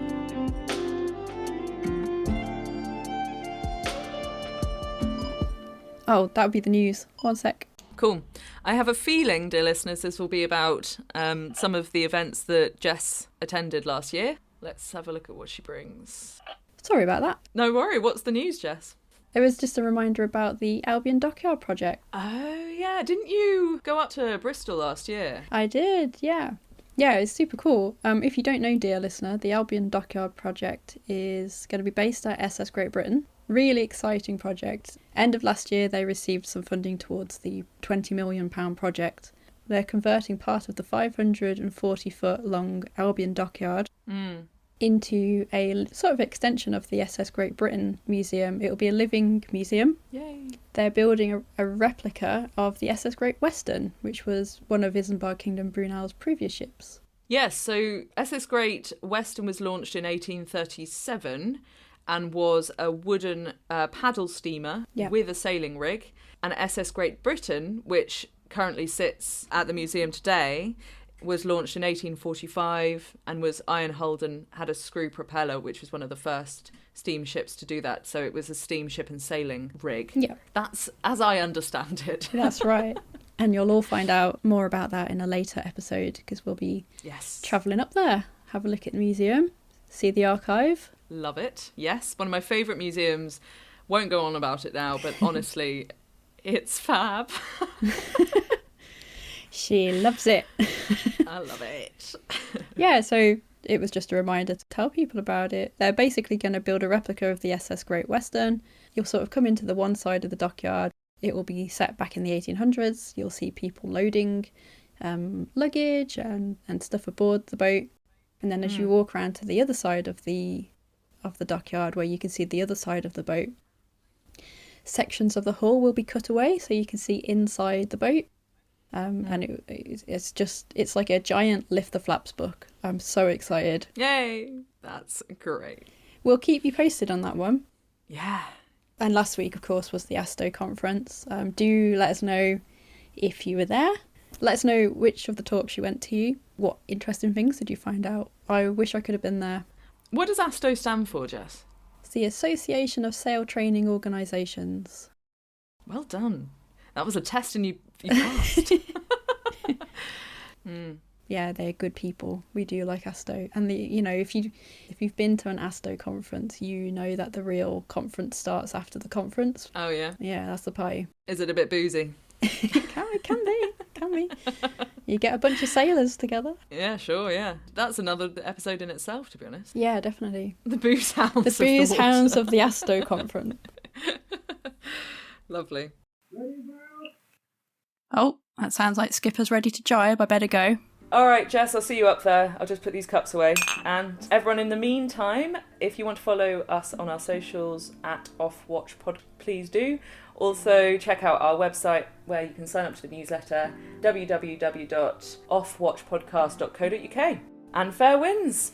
Oh, that would be the news. 1 sec. Cool. I have a feeling, dear listeners, this will be about some of the events that Jess attended last year. Let's have a look at what she brings. Sorry about that. No worry. What's the news, Jess? It was just a reminder about the Albion Dockyard project. Oh, yeah. Didn't you go up to Bristol last year? I did, yeah. Yeah, it's super cool. If you don't know, dear listener, the Albion Dockyard project is going to be based at SS Great Britain. Really exciting project. End of last year, they received some funding towards the £20 million project. They're converting part of the 540-foot long Albion Dockyard into a sort of extension of the SS Great Britain Museum. It'll be a living museum. Yay. They're building a replica of the SS Great Western, which was one of Isambard Kingdom Brunel's previous ships. Yes, so SS Great Western was launched in 1837 and was a wooden paddle steamer with a sailing rig. And SS Great Britain, which currently sits at the museum today, was launched in 1845 and was iron-hulled and had a screw propeller, which was one of the first steamships to do that. So it was a steamship and sailing rig. Yeah. That's as I understand it. That's right. And you'll all find out more about that in a later episode, because we'll be travelling up there, have a look at the museum, see the archive. Love it. Yes, one of my favourite museums. Won't go on about it now, but honestly, it's fab. She loves it. I love it. Yeah, so it was just a reminder to tell people about it. They're basically going to build a replica of the SS Great Western. You'll sort of come into the one side of the dockyard. It will be set back in the 1800s. You'll see people loading luggage and stuff aboard the boat. And then as you walk around to the other side of the dockyard, where you can see the other side of the boat, sections of the hull will be cut away so you can see inside the boat. And it's like a giant Lift the Flaps book. I'm so excited. Yay! That's great. We'll keep you posted on that one. Yeah. And last week, of course, was the ASTO conference. Do let us know if you were there. Let us know which of the talks you went to. What interesting things did you find out? I wish I could have been there. What does ASTO stand for, Jess? It's the Association of Sail Training Organisations. Well done. That was a test and you passed. Yeah, they're good people. We do like ASTO. And if you've been to an ASTO conference, you know that the real conference starts after the conference. Oh yeah. Yeah, that's the pie. Is it a bit boozy? Can be. You get a bunch of sailors together. Yeah, sure, yeah. That's another episode in itself, to be honest. Yeah, definitely. The booze hounds. The booze hounds of the ASTO conference. Lovely. Oh, that sounds like Skipper's ready to jibe. I better go. All right, Jess, I'll see you up there. I'll just put these cups away. And everyone, in the meantime, if you want to follow us on our socials at OffWatchPod, please do. Also, check out our website where you can sign up to the newsletter, www.offwatchpodcast.co.uk. And fair winds!